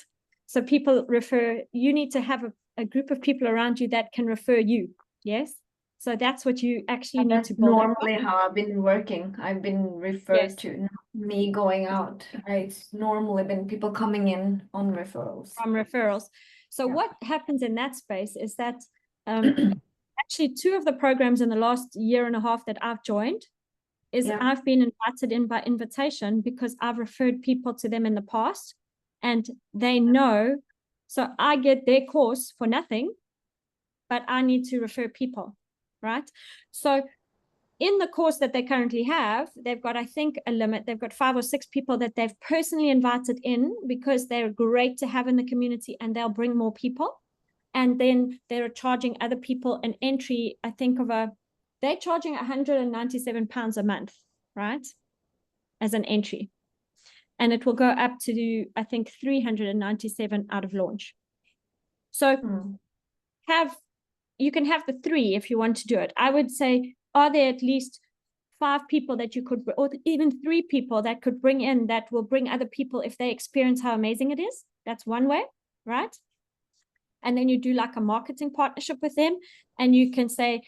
So people refer, you need to have a group of people around you that can refer you. Yes. So that's what you actually need to build. Normally how I've been working. I've been referred to, not me going out. It's normally been people coming in on referrals. From referrals. So what happens in that space is that actually 2 of the programs in the last year and a half that I've joined is I've been invited in by invitation because I've referred people to them in the past, and they know. So I get their course for nothing, but I need to refer people, right? So in the course that they currently have, they've got, I think, a limit. They've got 5 or 6 people that they've personally invited in because they're great to have in the community, and they'll bring more people. And then they're charging other people an entry, I think they're charging £197 a month, right? As an entry. And it will go up to, I think, 397 out of launch. So you can have the 3 if you want to do it. I would say, are there at least 5 people that you could, or even 3 people that could bring in, that will bring other people if they experience how amazing it is? That's one way, right? And then you do like a marketing partnership with them, and you can say,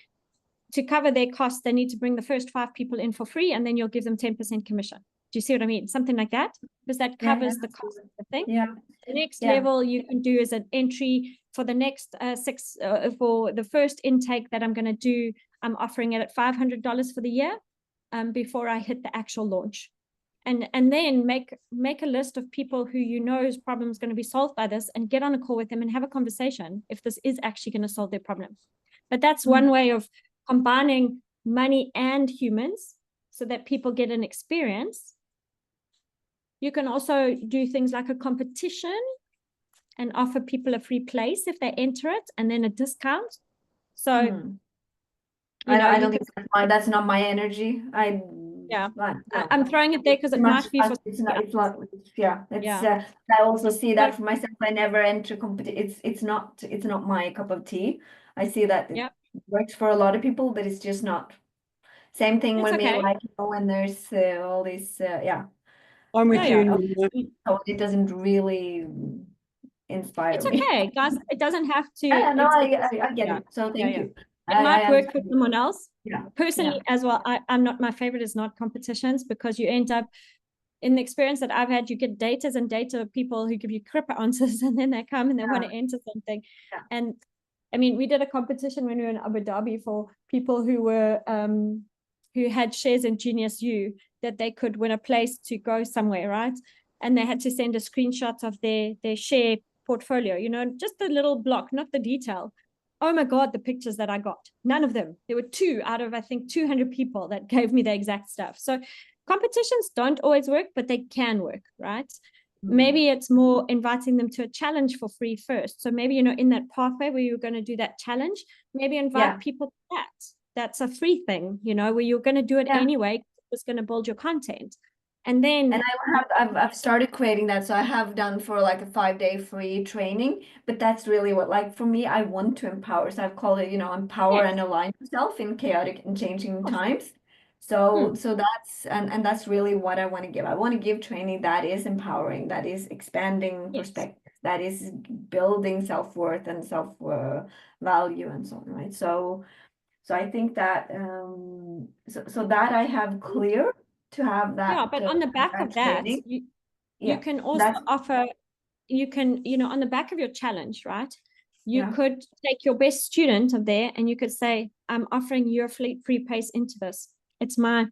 to cover their costs, they need to bring the first 5 people in for free, and then you'll give them 10% commission. Do you see what I mean? Something like that, because that covers the cost of the thing. Yeah. The next level you can do is an entry for the next 6 for the first intake that I'm going to do. I'm offering it at $500 for the year before I hit the actual launch. And then make a list of people who you know whose problem is going to be solved by this, and get on a call with them and have a conversation if this is actually going to solve their problem. But that's one way of combining money and humans so that people get an experience. You can also do things like a competition and offer people a free place if they enter it, and then a discount. So I don't think that's not my energy. I'm throwing it there because it might be for I also see that for myself. I never enter competition. It's not my cup of tea. I see that it works for a lot of people, but it's just not. Same thing with me, like, when there's all these I'm with you. So it doesn't really inspire it's me. okay, guys. It doesn't have to. No, I get it. So thank you. It might work for someone else. Yeah. Personally, as well, I'm not, my favorite is not competitions, because you end up, in the experience that I've had, you get datas and data of people who give you crap answers, and then they come and they want to enter something. And I mean, we did a competition when we were in Abu Dhabi for people who were who had shares in Genius U that they could win a place to go somewhere, right? And they had to send a screenshot of their share portfolio, you know, just the little block, not the detail. Oh my God, the pictures that I got, none of them. There were 2 out of, I think, 200 people that gave me the exact stuff. So competitions don't always work, but they can work, right? Maybe it's more inviting them to a challenge for free first. So maybe, you know, in that pathway where you're going to do that challenge, maybe invite people to that. That's a free thing, you know, where you're going to do it anyway. It's going to build your content. And then I've started creating that. So I have done for like a 5-day free training, but that's really what, like, for me, I want to empower. So I've called it, you know, empower and align yourself in chaotic and changing times. So that's and that's really what I want to give. I want to give training that is empowering, that is expanding perspectives, that is building self-worth and self-value and so on, right? So I think that so that I have clear to have that. but on the back of that, you can also offer, you can, you know, on the back of your challenge, right? You could take your best student of there and you could say, I'm offering you a free place into this. It's my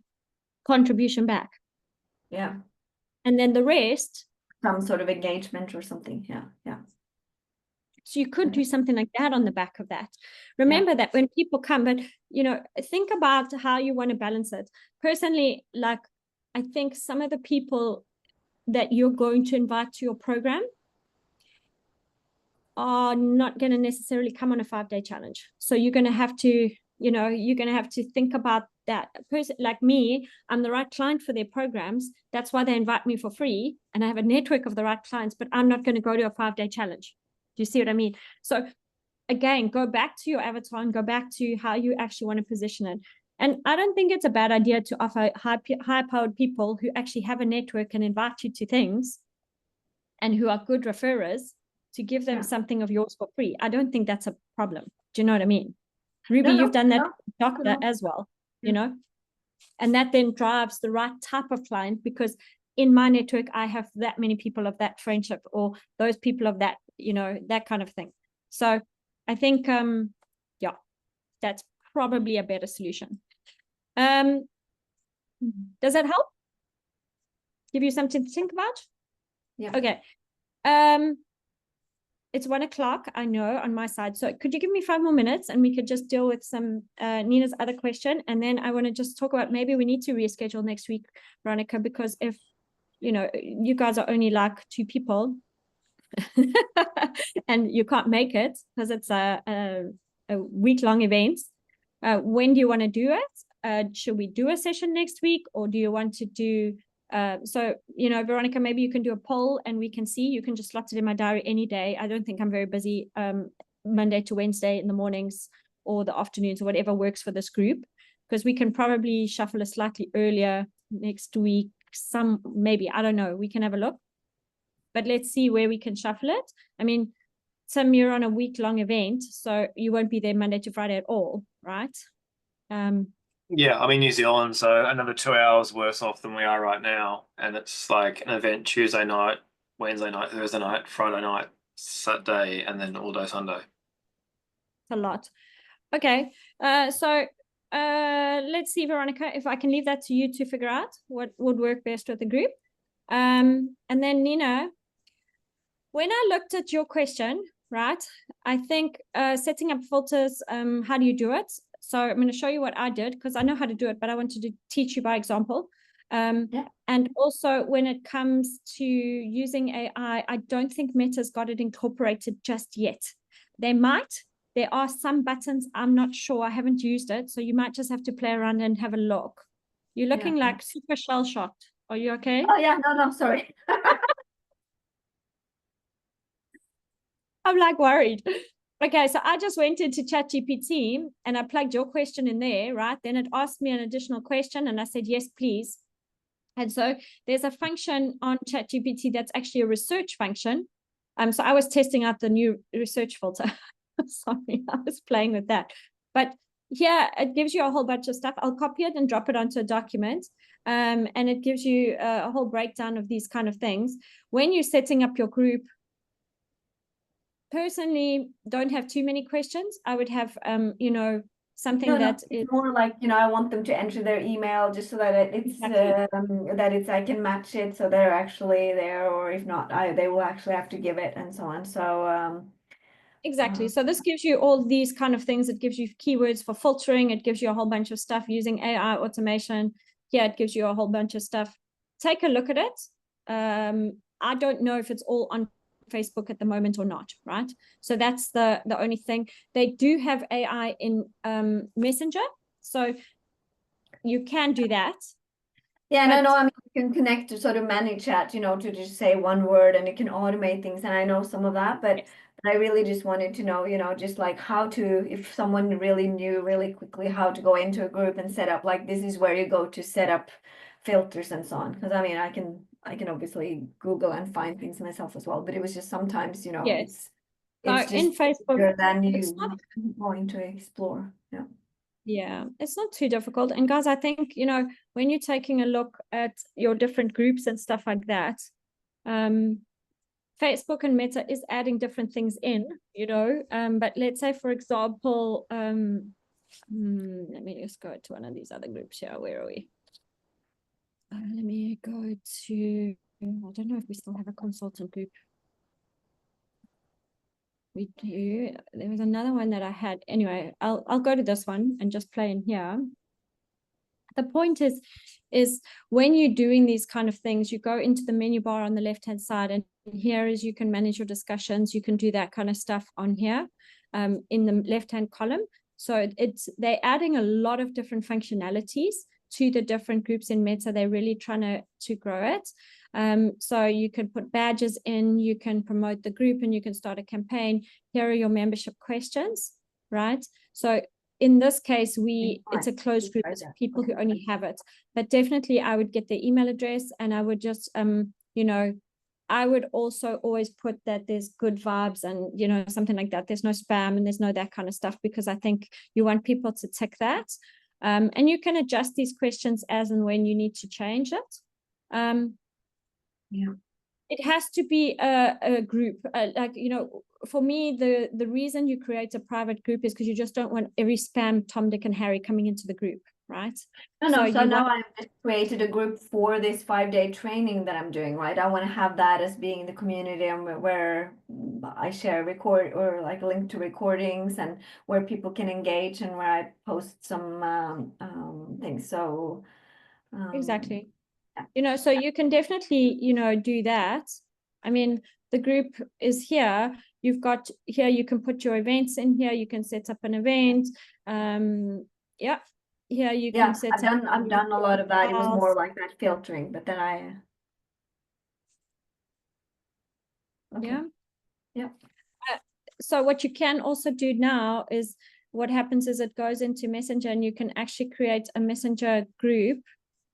contribution back. Yeah. And then the rest, some sort of engagement or something. Yeah. So you could do something like that on the back of that. Remember that when people come, but, you know, think about how you want to balance it. Personally, like, I think some of the people that you're going to invite to your program are not going to necessarily come on a 5-day challenge. So you're going to have to, you know, you're going to have to think about that. A person like me, I'm the right client for their programs. That's why they invite me for free. And I have a network of the right clients, but I'm not going to go to a 5-day challenge. Do you see what I mean? So again, go back to your avatar and go back to how you actually want to position it. And I don't think it's a bad idea to offer high-powered people who actually have a network and invite you to things and who are good referrers to give them something of yours for free. I don't think that's a problem. Do you know what I mean? Ruby, you've done that doctor as well, you know, and that then drives the right type of client, because in my network, I have that many people of that friendship or those people of that, you know, that kind of thing. So I think, that's probably a better solution. Does that help? Give you something to think about? Yeah. Okay. It's 1 o'clock, I know, on my side. So could you give me 5 more minutes and we could just deal with some Nina's other question? And then I want to just talk about, maybe we need to reschedule next week, Veronica, because if, you know, you guys are only like 2 people and you can't make it because it's a week-long event. When do you want to do it? Should we do a session next week, or do you want to do so, you know, Veronica, maybe you can do a poll and we can see. You can just slot it in my diary any day. I don't think I'm very busy Monday to Wednesday in the mornings or the afternoons or whatever works for this group, because we can probably shuffle it slightly earlier next week. Maybe, I don't know, we can have a look, but let's see where we can shuffle it. I mean, Tim, you're on a week-long event, so you won't be there Monday to Friday at all, right? Yeah, I'm in New Zealand, so another 2 hours worse off than we are right now. And it's like an event Tuesday night, Wednesday night, Thursday night, Friday night, Saturday, and then all day Sunday. A lot. Okay. So let's see, Veronica, if I can leave that to you to figure out what would work best with the group. And then Nina, when I looked at your question, right, I think setting up filters, how do you do it? So I'm going to show you what I did, because I know how to do it, but I wanted to teach you by example. And also when it comes to using AI, I don't think Meta's got it incorporated just yet. They might. There are some buttons, I'm not sure. I haven't used it. So you might just have to play around and have a look. You're looking like super shell-shocked. Are you okay? Oh, yeah. No, sorry. I'm like worried. Okay, so I just went into ChatGPT and I plugged your question in there, right? Then it asked me an additional question and I said, yes, please. And so there's a function on ChatGPT that's actually a research function. So I was testing out the new research filter. Sorry, I was playing with that. But yeah, it gives you a whole bunch of stuff. I'll copy it and drop it onto a document. And it gives you a whole breakdown of these kind of things. When you're setting up your group, personally, don't have too many questions. I would have, you know, something No, no, that is it's more like, I want them to enter their email just so that it's Exactly. I can match it so they're actually there, or if not, they will actually have to give it and so on. So Exactly. So this gives you all these kind of things. It gives you keywords for filtering. It gives you a whole bunch of stuff using AI automation. Yeah, it gives you a whole bunch of stuff. Take a look at it. I don't know if it's all on Facebook at the moment or not, right? So that's the only thing. They do have AI in Messenger, so you can do that. yeah, and I But- know, I mean, you can connect to sort of ManyChat, to just say one word and it can automate things. And I know some of that, but I really just wanted to know, just like how to, if someone really knew really quickly how to go into a group and set up, like this is where you go to set up filters and so on. Because I mean, I can obviously Google and find things myself as well, but it was just sometimes, Yes. it's So in just Facebook, easier than it's you not going to explore. Yeah. Yeah, it's not too difficult. And guys, I think, when you're taking a look at your different groups and stuff like that, Facebook and Meta is adding different things in, but let's say, for example, let me just go to one of these other groups here. Where are we? Let me go to, I don't know if we still have a consultant group. We do. There was another one that I had. Anyway, I'll go to this one and just play in here. The point is when you're doing these kind of things, you go into the menu bar on the left-hand side, and here is you can manage your discussions. You can do that kind of stuff on here in the left-hand column. So they're adding a lot of different functionalities to the different groups in Meta. They're really trying to grow it. So you can put badges in, you can promote the group, and you can start a campaign. Here are your membership questions, right? So in this case, it's a closed group. It's people who only have it. But definitely I would get their email address, and I would just, I would also always put that there's good vibes and, something like that. There's no spam and there's no that kind of stuff, because I think you want people to tick that. And you can adjust these questions as and when you need to change it. Yeah. It has to be a group, for me, the reason you create a private group is because you just don't want every spam Tom, Dick, and Harry coming into the group, right? So now I've just created a group for this 5-day training that I'm doing, right? I want to have that as being the community and where I share record or like link to recordings and where people can engage and where I post some things. So Exactly. Yeah. So you can definitely, do that. I mean, the group is here. You've got here, you can put your events in here. You can set up an event. Yeah. Here you can set I've done a lot of that. It was more like that filtering, but then okay. Yeah. So what you can also do now is what happens is it goes into Messenger, and you can actually create a Messenger group,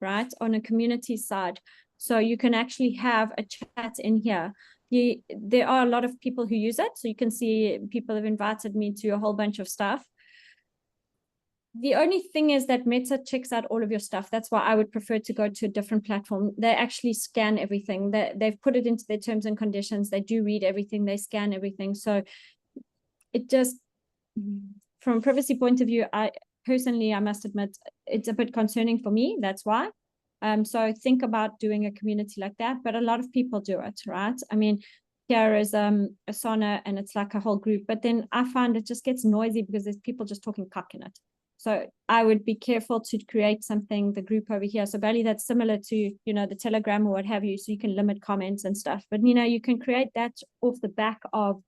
right, on a community side. So you can actually have a chat in here. There are a lot of people who use it. So you can see people have invited me to a whole bunch of stuff. The only thing is that Meta checks out all of your stuff. That's why I would prefer to go to a different platform. They actually scan everything. They've put it into their terms and conditions. They do read everything. They scan everything. So it just, from a privacy point of view, I must admit, it's a bit concerning for me. That's why. So think about doing a community like that, but a lot of people do it, right? I mean, here is a sauna and it's like a whole group, but then I find it just gets noisy because there's people just talking cock in it. So I would be careful to create something, the group over here. So Bally, that's similar to, the Telegram or what have you. So you can limit comments and stuff, but you can create that off the back of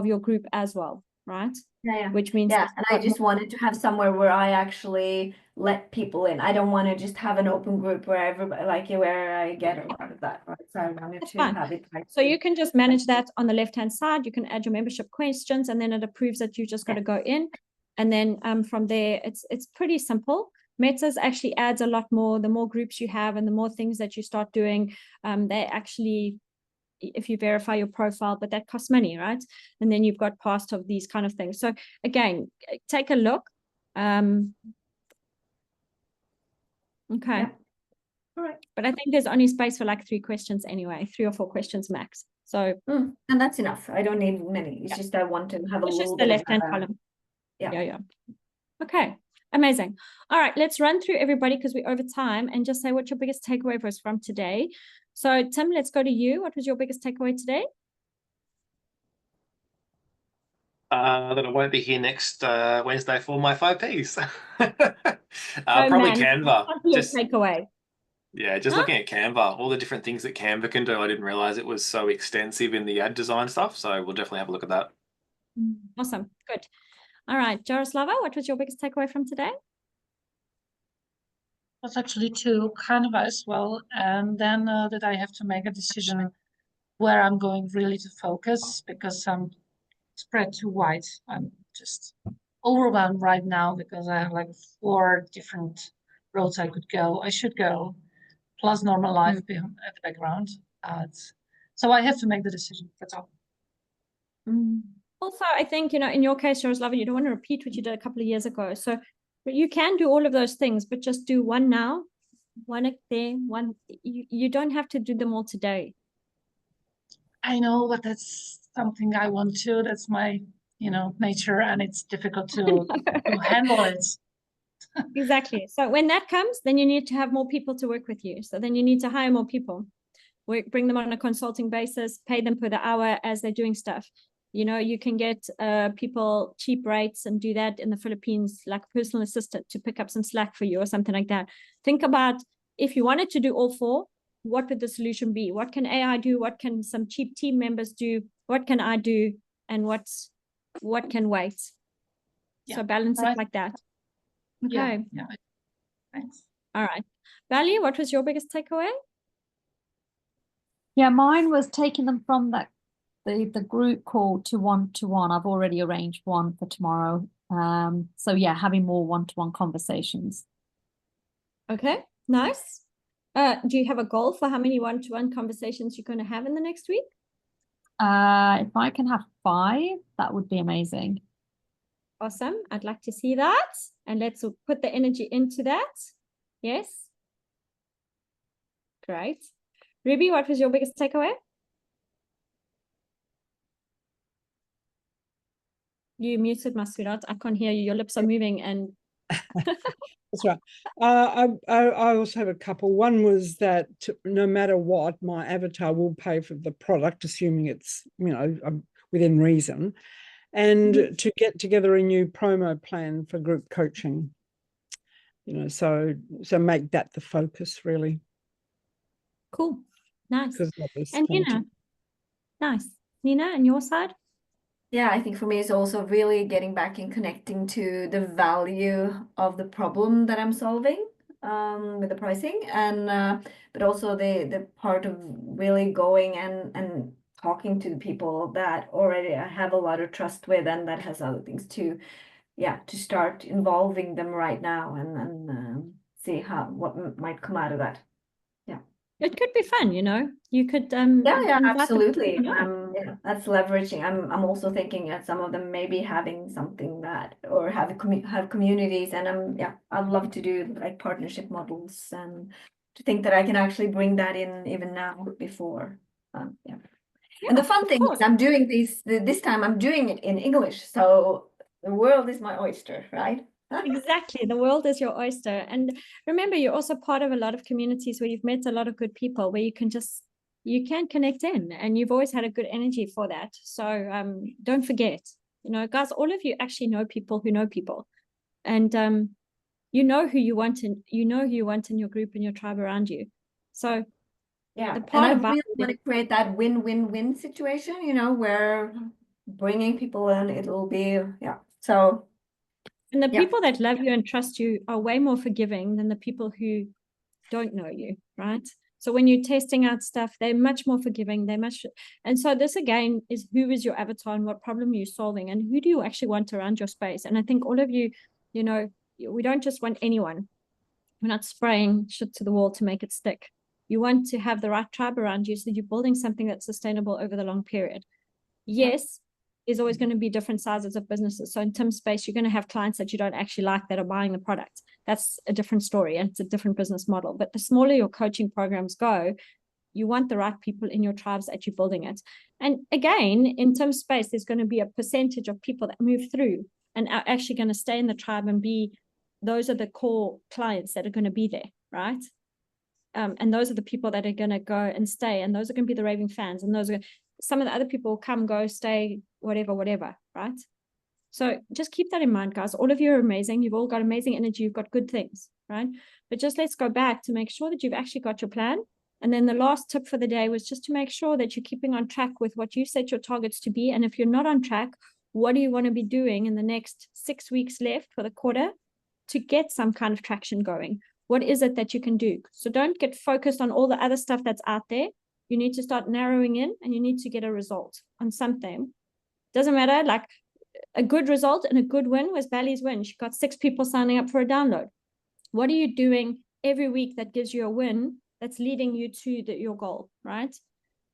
your group as well, right? Yeah. Which means and I just wanted to have somewhere where I actually let people in. I don't want to just have an open group where everybody, like where I get a lot of that, right? So I wanted That's to fine. have it So you can just manage that on the left-hand side. You can add your membership questions, and then it approves that you just got to go in. And then from there, it's pretty simple. Meta's actually adds a lot more. The more groups you have and the more things that you start doing, they actually, if you verify your profile, but that costs money, right? And then you've got past of these kind of things. So again, take a look. Okay. Yeah. All right. But I think there's only space for like 3 questions anyway, 3 or 4 questions max. So and that's enough. I don't need many. It's just I want to have a it's little just the bit left-hand of column. Yeah. Yeah. Okay, amazing. All right, let's run through everybody because we're over time and just say what your biggest takeaway was from today. So Tim, let's go to you. What was your biggest takeaway today? That I won't be here next Wednesday for my 5Ps. Oh Probably man, Canva. what's your Just takeaway? just Huh? looking at Canva, all the different things that Canva can do. I didn't realize it was so extensive in the ad design stuff. So we'll definitely have a look at that. Awesome, good. All right, Jaroslava, what was your biggest takeaway from today? Was actually to Canva as well, and then that I have to make a decision where I'm going really to focus because I'm spread too wide. I'm just overwhelmed right now because I have like 4 different roads I could go. I should go, plus normal life behind at the background. So I have to make the decision. That's all. Also, I think, you know, in your case, Jaroslava, you don't want to repeat what you did a couple of years ago. So but you can do all of those things, but just do one now, one there, one. You don't have to do them all today. I know, but that's something I want to. That's my, nature, and it's difficult to handle it. Exactly. So when that comes, then you need to have more people to work with you. So then you need to hire more people, bring them on a consulting basis, pay them per the hour as they're doing stuff. You know, you can get people cheap rates and do that in the Philippines, like a personal assistant to pick up some slack for you or something like that. Think about if you wanted to do all 4, what would the solution be? What can AI do? What can some cheap team members do? What can I do? And what can wait? Yeah. So balance Right. it like that. Okay. Yeah. Thanks. All right. Vali, what was your biggest takeaway? Yeah, mine was taking them from the group call to one-to-one. I've already arranged one for tomorrow. So yeah, having more one-to-one conversations. Okay, nice. Do you have a goal for how many one-to-one conversations you're going to have in the next week? If I can have 5, that would be amazing. Awesome. I'd like to see that. And let's put the energy into that. Yes. Great. Ruby, what was your biggest takeaway? You muted, my sweetheart. I can't hear you. Your lips are moving and That's right. I also have a couple. One was that no matter what, my avatar will pay for the product, assuming it's, within reason, and to get together a new promo plan for group coaching. So make that the focus, really. cool. Nice. Because And Nina, nice. Nina, on your side? Yeah, I think for me it's also really getting back and connecting to the value of the problem that I'm solving with the pricing, and but also the part of really going and talking to the people that already I have a lot of trust with and that has other things to start involving them right now and see what might come out of that. It could be fun, You could Yeah, invite absolutely. them. That's leveraging. I'm also thinking that some of them maybe having something that or have communities, and I'd love to do like partnership models and to think that I can actually bring that in even now before. And the fun thing is I'm doing this time I'm doing it in English, so the world is my oyster, right? Exactly. The world is your oyster. And remember, you're also part of a lot of communities where you've met a lot of good people where you can connect in, and you've always had a good energy for that. So don't forget, guys, all of you actually know people who know people, and you know who you want in your group and your tribe around you. So yeah, the part and I about really want to create that win-win-win situation, where bringing people in, it'll be so. And the people that love you and trust you are way more forgiving than the people who don't know you, right? So when you're testing out stuff, they're much more forgiving. And so this again is who is your avatar and what problem you're solving and who do you actually want around your space? And I think all of you, we don't just want anyone. We're not spraying shit to the wall to make it stick. You want to have the right tribe around you so that you're building something that's sustainable over the long period. Yes, there's always going to be different sizes of businesses. So in Tim's space, you're going to have clients that you don't actually like that are buying the product. That's a different story and it's a different business model. But the smaller your coaching programs go, you want the right people in your tribes that you're building it. And again, in Tim's space, there's going to be a percentage of people that move through and are actually going to stay in the tribe and those are the core clients that are going to be there, right? And those are the people that are going to go and stay, and those are going to be the raving fans, and those are some of the other people will come, go, stay, whatever, right? So just keep that in mind, guys. All of you are amazing. You've all got amazing energy. You've got good things, right? But just let's go back to make sure that you've actually got your plan. And then the last tip for the day was just to make sure that you're keeping on track with what you set your targets to be. And if you're not on track, what do you want to be doing in the next 6 weeks left for the quarter to get some kind of traction going? What is it that you can do? So don't get focused on all the other stuff that's out there. You need to start narrowing in, and you need to get a result on something. Doesn't matter, like a good result and a good win was Bally's win. She got 6 people signing up for a download. What are you doing every week that gives you a win that's leading you to your goal, right?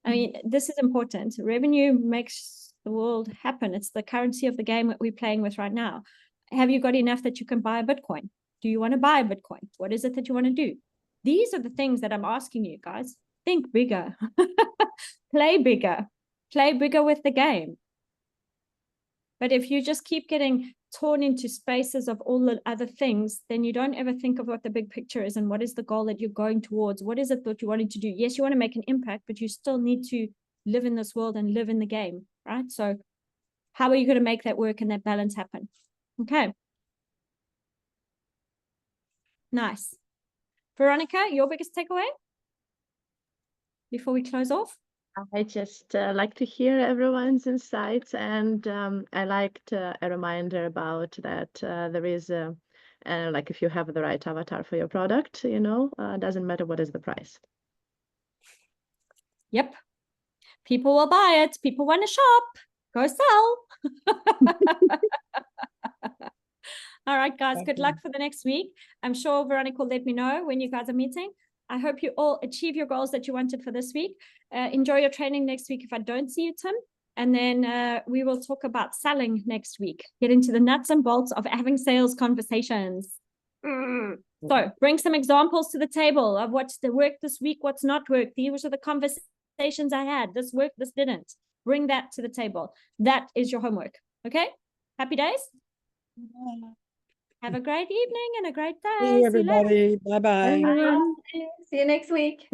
I mean, this is important. Revenue makes the world happen. It's the currency of the game that we're playing with right now. Have you got enough that you can buy a Bitcoin? Do you want to buy a Bitcoin? What is it that you want to do? These are the things that I'm asking you guys. Think bigger. Play bigger. Play bigger with the game. But if you just keep getting torn into spaces of all the other things, then you don't ever think of what the big picture is and what is the goal that you're going towards. What is it that you wanted to do? Yes, you want to make an impact, but you still need to live in this world and live in the game, right? So how are you going to make that work and that balance happen? Okay. Nice. Veronica, your biggest takeaway before we close off? I just like to hear everyone's insights, and I liked a reminder about that there is like if you have the right avatar for your product, doesn't matter what is the price. Yep. People will buy it. People want to shop. Go sell. All right, guys, good luck for the next week. I'm sure Veronica will let me know when you guys are meeting. I hope you all achieve your goals that you wanted for this week. Enjoy your training next week if I don't see you, Tim. And then we will talk about selling next week. Get into the nuts and bolts of having sales conversations. So bring some examples to the table of what's the work this week, what's not worked. These are the conversations I had. This worked, this didn't. Bring that to the table. That is your homework. Okay? Happy days? Have a great evening and a great day. See you, everybody. Bye-bye. See you next week.